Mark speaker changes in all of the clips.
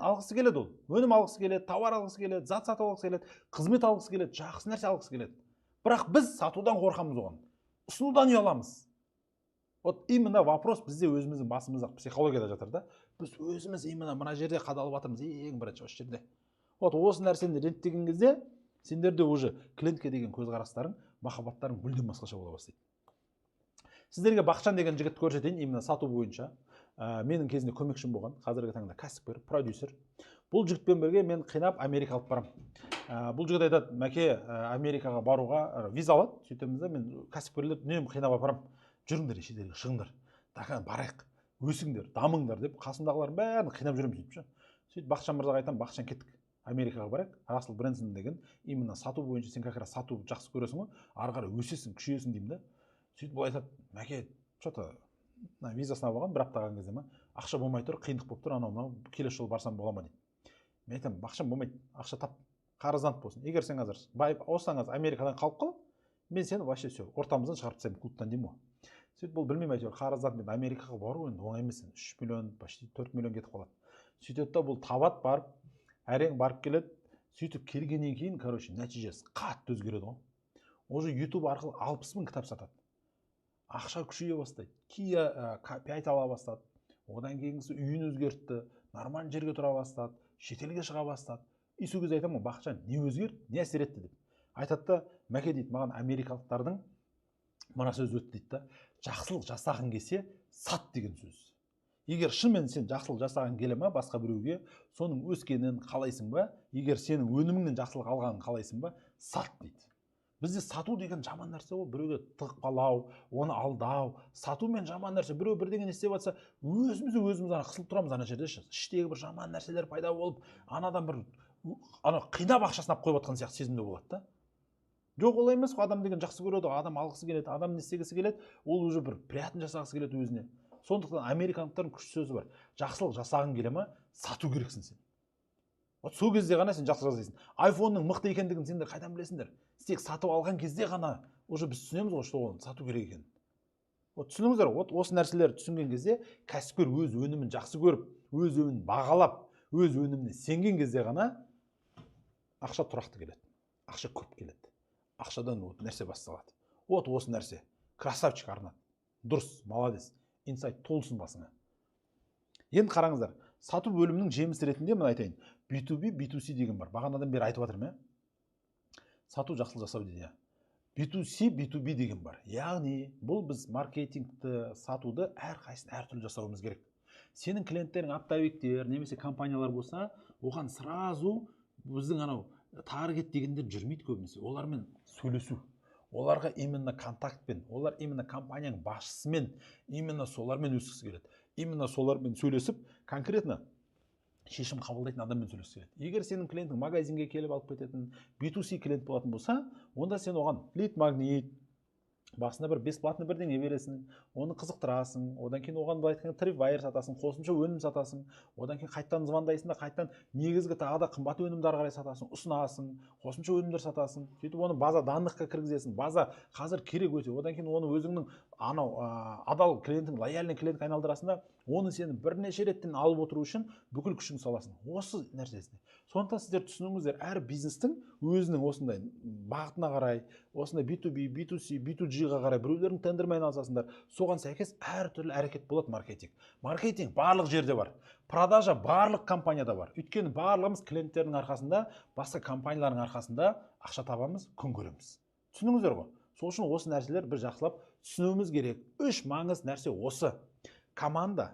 Speaker 1: алғысы келеді ол. Өнім алғысы келеді, тауар алғысы келеді, зат сатып алғысы келеді, қызмет алғысы келеді, жақсы нәрсе алғысы келеді. Бірақ біз сатудан қорқамыз оған. Ұсынудан ұяламыз. Вот именно вопрос бізде өзіміздің басымызда психологияда жатыр да. Біз өзіміз именно мына жерде қадалып жатырмыз, ең бірінші осы жерде. Вот осы нәрсені реттеген кезде сендерде уже клиентке деген көзқарастарың, махаббаттарың мүлдем басқаша бола бастайды. Сіздерге Бақытжан деген жігітті көрсетейін, именно сату бойынша. Менің кезінде көмекшім болған, қазіргі таңда кәсіпкер, продюсер. Бұл жігітпен бірге мен қинап Америка алып барам. Бұл жігіт айтады, мәке, Америкаға баруға виза алады, сөйтеміз да, мен кәсіпкерлер үнемі қинап апарам. Жүріңдер, шетелге шығыңдар, барайық, өсіңдер, дамыңдар деп қасымдағылардың бәрін қинап жүремін сөйтіп. Сөйтіп Бақытжан мырзаға айтамын, Бақытжан кеттік, Америкаға барайық, Russell Brunson деген, именно сату бойынша сен как раз сату жақсы көресің ғой, ары қарай өсесің, күшейесің деймін да. Сөйтіп бұл айтады, мәке, что-то визасын алып алған, бір апта қалған кезде ма, ақша болмай тұр, қиындық болып тұр, анау келесі жолы барсам бола ма дейді. Мен айтамын, Бақытжан болмайды, ақша тап, қарызданып болсын. Егер сен қазір осыдан қазір Америкадан қалып қал, мен сені вообще все ортамыздан шығарып тастаймын клубтан деймін ғой. Сөйтіп бұл білмеймін, әйтеуір қарызданып, мен Америкаға бару енді оңай емес, 3 миллион, почти 4 миллион кетіп қалады. Сөйтеді да бұл табат барып, әрең барып келеді. Сөйтіп келгеннен кейін, короче, нәтижесі қатты өзгереді ғой. Уже YouTube арқылы 60 000 кітап сатады. Ақша күшейе бастайды. Kia 5 ала бастады. Одан кейінгісі үйін өзгертті, нормальный жерге тұра бастады, шетелге шыға бастады. И сол кезде айтамын, Бақытжан, не өзгерді, не әсер етті деп. Айтады да, мәке дейді, маған америкалықтардың мына сөз өтті дейді да, жақсылық жасағың келсе, сат деген сөз. Егер шынымен сен жақсылық жасағың келе ма басқа біреуге, соның өскенін қалайсың ба, егер сенің өніміңнен жақсылық алғанын қалайсың ба, сат дейді. Бізде сату деген жаман нәрсе ол, біреуге тығып қалау, оны алдау. Сату мен жаман нәрсе, біреу бірдеңе істеп жатса, өзіміз ана қысылып тұрамыз ана жерде. Іштегі бір жаман нәрселер пайда болып, анадан бір қинап ақшасын алып қойып жатқан сияқты сезімде болады да. Жоқ, олай емес қой, адам деген жақсы көреді, адам алғысы келеді, адам не істегісі келеді, ол уже бір приятно жасағысы келеді өзіне. Сондықтан американдықтардың күшті сөзі бар. Жақсылық жасағың келе ма, сату керексің сен. Вот сол кезде ғана сен жақсы жасайсың. iPhone-ның мықты екендігін сендер қайдан білесіңдер? Тек сатып алған кезде ғана уже біз түсінеміз ғой, что оны сату керек екенін. Вот түсініңіздер, вот осы нәрселерді түсінген кезде кәсіпкер өз өнімін жақсы көріп, өз өнімін бағалап, өз өніміне сенген кезде ғана ақша тұрақты келеді. Ақша көп келеді. Ақшадан нәрсе басталады. Вот осы нәрсе. Красавчик Арнат. Дұрыс, молодец. Инсайт толсын басыңа. Енді қараңыздар, сату бөлімінің жемісі ретінде мен айтайын. B2B, B2C деген бар. Бағанадан бері айтып жатырмын, сату жақсылық жасау дейді. B2C, B2B деген бар. Яғни, бұл біз маркетингті, сатуды әрқайсысын әртүрлі жасауымыз керек. Сенің клиенттерің оптовиктер, немесе компаниялар болса, оған сразу біздің анау таргет дегендер жүрмейді көбінесе. Олармен сөйлесу. Оларға именно контактпен, олар именно компанияның басшысымен, именно солармен өскісі келеді. Именно солармен сөйлесіп, конкретно шешім қабылдайтын адаммен сөйлесіп келеді. Егер сенің клиентің магазинге келіп алып кететін B2C клиент болатын болса, онда сен оған лид магнит, басында бір бесплатно бірдеңе бересің, оны қызықтырасың, одан кейін оған былай айтқанда трипвайер сатасың, қосымша өнім сатасың, одан кейін қайттан звондайсың да, қайттан негізгі тағы да қымбат өнімді ары қарай сатасың, ұсынасың, қосымша өнімдер сатасың, сөйтіп оны база данныхқа кіргізесің, база қазір керек өте, одан кейін оны өзіңнің анау адал клиентің, лояльный клиентке айналдырасың да, оны сені бірнеше реттен алып отыру үшін бүкіл күшін саласың. Осы нәрсесіне. Сондықтан сіздер түсініңіздер, әр бизнестің өзінің осындай бағытына қарай, осындай B2B, B2C, B2G-ға қарай біреулердің тендермен айналысасыңдар. Соған сәйкес әртүрлі әрекет болады маркетинг. Маркетинг барлық жерде бар. Продажа барлық компанияда бар. Өйткені барлығымыз клиенттердің арқасында, басқа компаниялардың арқасында ақша табамыз, күн көреміз. Түсініңіздер ғой? Сол үшін осы нәрселер бір жақсылап түсінуіміз керек. 3 маңыз нәрсе осы. Команда,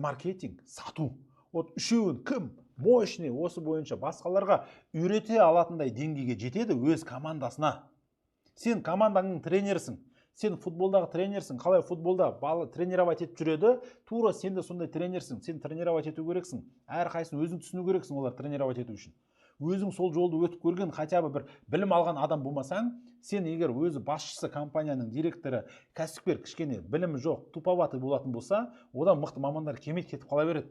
Speaker 1: маркетинг, сату. Вот үшеуін кім мощный осы бойынша басқаларға үйрете алатындай деңгейге жетеді өз командасына. Сен командаңның тренерсің. Сен футболдағы тренерсің. Қалай футболда балы тренировать етіп жүреді, тура сен де сондай тренерсің. Сен тренировать ету керексің. Әрқайсысын өзің түсіну керексің олар тренировать ету үшін. Өзің сол жолды өтіп көрген хотя бы бір білім алған адам болмасаң, сен егер өзі басшысы компанияның директоры, кәсіпкер кішкене білімі жоқ, туповатый болатын болса, одан мықты мамандар кемет кетіп қала береді.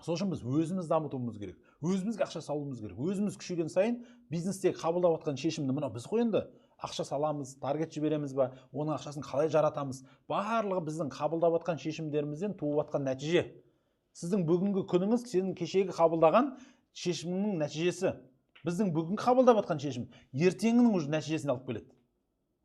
Speaker 1: Сол үшін біз өзіміз дамытуымыз керек. Өзімізге ақша салуымыз керек. Өзіміз күшейген сайын бизнестегі қабылдап жатқан шешімді мына біз қойынды. Ақша саламыз, таргет жібереміз ба, оның ақшасын қалай жаратамыз. Барлығы біздің қабылдап жатқан шешімдерімізден туып жатқан нәтиже. Сіздің бүгінгі күніңіз сенің кешегі қабылдаған шешімінің нәтижесі. Біздің бүгінгі қабылдап жатқан шешім ертеңінің уже нәтижесін алып келеді.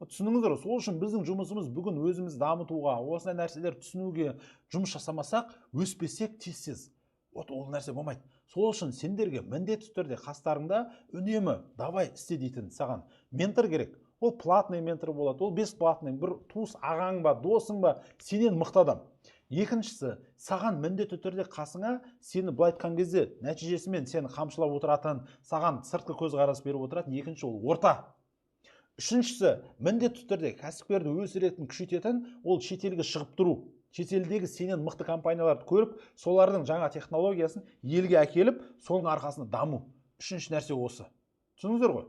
Speaker 1: Түсініңіздер, сол үшін біздің жұмысымыз бүгін өзімізді дамытуға, осындай нәрселер түсінуге жұмыс жасамасақ, өспесек тез. Ол нәрсе болмайды. Сол үшін сендерге міндетті түрде қастарыңда үнемі давай істе дейтін саған ментор керек. Ол платный ментор болады, ол бесплатный, бір туыс ағаң ба, досың ба, сенен мықты адам. Екіншісі, саған міндетті түрде қасыңа сені былай айтқан кезде нәтижесімен сені қамшылап отыратын, саған сыртқы көзқарас беріп отыратын, екінші ол орта. Үшіншісі, міндетті түрде кәсіпкерді өсіретін, күшейтетін, ол шетелге шығып тұру. Шетелдегі сенен мықты компанияларды көріп, солардың жаңа технологиясын елге әкеліп, соның арқасында даму. Үшінші нәрсе осы. Түсініңіздер ғой?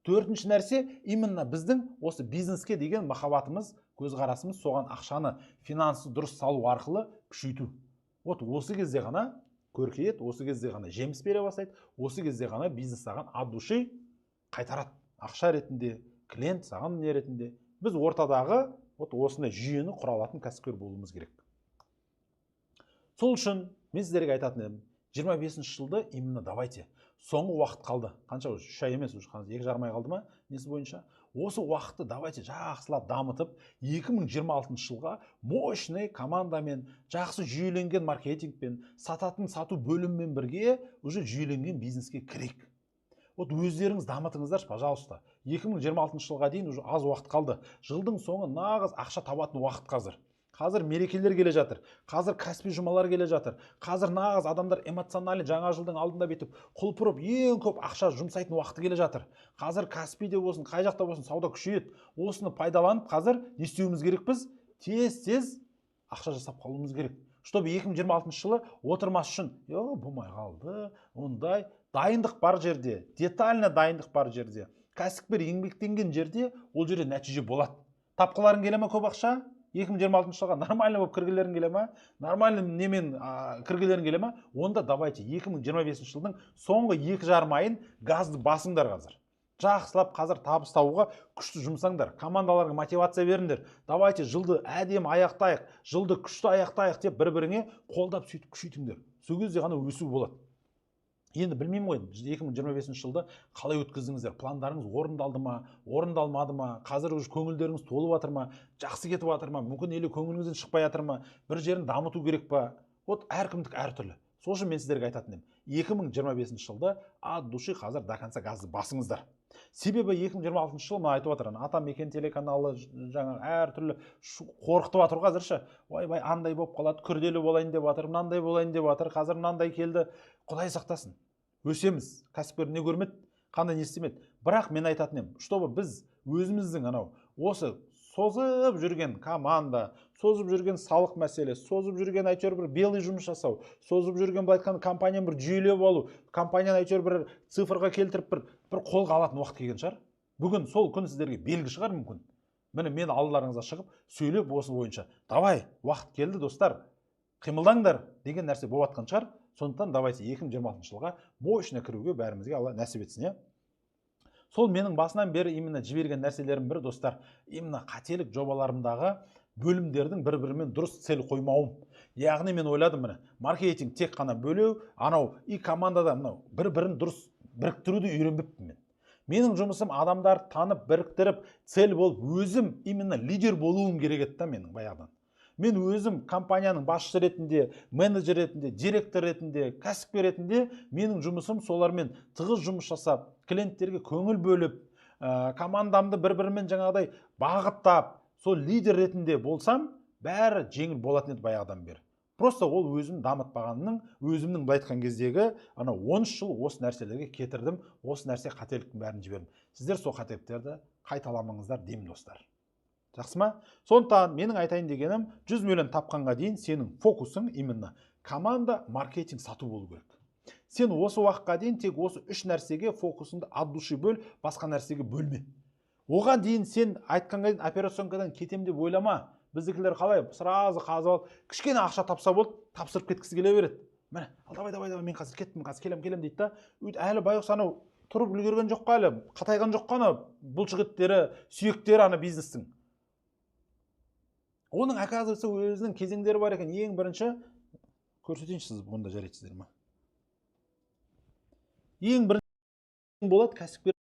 Speaker 1: Төртінші нәрсе, именно біздің осы бизнеске деген махаббатымыз, көзқарасымыз, соған ақшаны, финансы дұрыс салу арқылы күшейту. Осы кезде ғана көркейеді, осы кезде ғана жеміс бере бастайды, осы кезде ғана бизнес саған от души қайтарады. Ақша ретінде, клиент саған не ретінде. Біз ортадағы осындай жүйені құра алатын кәсіпкер болуымыз керек. Сол үшін мен сіздерге айтатын едім, 25-ші жылды именно давайте. Соңғы уақыт қалды. Қанша? 3 ай емес, 2,5 ай қалды ма? Несі бойынша? Осы уақытты давайте жақсылап дамытып, 2026 жылға мощный командамен, жақсы жүйеленген маркетингпен, сату бөліммен бірге уже жүйеленген бизнеске кірейік. Өздеріңіз дамытыңыздар, пожалуйста. 2026 жылға дейін уже аз уақыт қалды. Жылдың соңы нағыз ақша табатын уақыт қазір. Қазір мерекелер келе жатыр. Қазір кәсіби жұмалар келе жатыр. Қазір нағыз адамдар эмоциональный жаңа жылдың алдында бетіп, құлпырып, ең көп ақша жұмсайтын уақыты келе жатыр. Қазір кәсіпиде болсын, қай жақта болсын, сауда күшейеді. Осыны пайдаланып, қазір не істеуіміз керек біз? Тез ақша жасап қалуымыз керек. Чтобы 2026 жылы отырмас үшін, болмай қалды, ондай дайындық бар жерде, детально дайындық бар жерде, кәсіпкер еңбектенген жерде, ол жерде нәтиже болады. Тапқыларың келе ме көп ақша? 2026 жылға нормально болып кіргілерің келе ме? Нормально немен кіргілерің келе ме? Онда давайте 2025 жылдың соңғы 2,5 айын газды басыңдар қазір. Жақсылап қазір табыс табуға күшті жұмсаңдар. Командаларға мотивация беріңдер. Давайте жылды әдемі аяқтайық, жылды күшті аяқтайық деп бір-біріңе қолдап сөйтіп күшейтіңдер. Сол кезде ғана өсу болады. Енді білмеймін ғой, 2025 жылды қалай өткіздіңіздер? Пландарыңыз орындалды ма, орындалмады ма? Қазір уже көңілдеріңіз толып жатыр ма? Жақсы кетіп жатыр ма? Мүмкін елі көңіліңізден шықпай жатыр ма? Бір жерін дамыту керек па? Әркімдік әртүрлі. Сол үшін мен сіздерге айтатын едім. 2025 жылды от души қазір до конца газды басыңыздар. Себебі 2026 жыл мына айтып жатыр, Атамекен телеканалы жаңа әртүрлі қорқытып жатыр қазірше. Ой, андай болып қалады, күрделі болайын деп жатыр, мынандай болайын деп жатыр, қазір мынандай келді. Құдай сақтасын. Өсеміз, кәсіпкер не көрмеді, қандай не істемеді. Бірақ мен айтатын едім, чтобы біз өзіміздің осы созып жүрген команда, созып жүрген салық мәселесі, созып жүрген әйтеуір бір белый жұмыс жасау, созып жүрген былай айтқан компанияны бір жүйелеп алу, компанияны әйтеуір бір цифрға келтіріп бір қолға алатын уақыт келген шығар. Бүгін сол күн сіздерге белгі шығар мүмкін. Мен алдыларыңызға шығып сөйлеп осы бойынша. Давай, уақыт келді достар. Қимылдаңдар деген нәрсе болып жатқан шығар. Сондықтан давайте 2026 жылға мощно кіруге бәрімізге Алла нәсіп етсін, Сол менің басынан бері именно жіберген нәрселерім бірі, достар, именно қателік жобаларымдағы бөлімдердің бір-бірімен дұрыс цель қоймауым. Яғни мен ойладым, маркетинг тек қана бөлеу, и командада бір-бірін дұрыс біріктіруді үйренбеппін мен. Менің жұмысым адамдарды танып, біріктіріп, цель болып, өзім именно лидер болуым керек еді менің баяғыдан. Мен өзім компанияның басшысы ретінде, менеджер ретінде, директор ретінде, кәсіпкер ретінде менің жұмысым солармен тығыз жұмыс жасап, клиенттерге көңіл бөліп, командамды бір-бірімен жаңағыдай бағыттап, сол лидер ретінде болсам, бәрі жеңіл болатын еді баяғыдан бері. Просто ол өзім дамытпағанның, өзімнің былай айтқан кездегі 13 жыл осы нәрселерге кетірдім, осы нәрсе қателіктің бәрін жібердім. Сіздер сол қателіктерді қайталамаңыздар деймін, достар. Жақсы ма? Сондықтан менің айтайын дегенім, 100 миллион тапқанға дейін сенің фокусың именно команда, маркетинг, сату болу керек. Сен осы уақытқа дейін тек осы 3 нәрсеге фокусыңды от души бөл, басқа нәрсеге бөлме. Оған дейін сен айтқанға дейін операционкадан кетем деп ойлама. Біздікілер қалай? Сразу қазып алып, кішкене ақша тапса болды, тапсырып кеткісі келе береді. Міне, давай, мен қазір кеттім, қазір келем дейді да. Әлі байғұс тұрып үлгерген жоқ әлі, қатайған жоқ бұлшықеттері, сүйектері бизнестің. Оның оказывается өзінің кезеңдері бар екен. Ең бірінші көрсетейінші сіз бұнда жарайсыздар ма? Ең бірінші болады кәсіпкер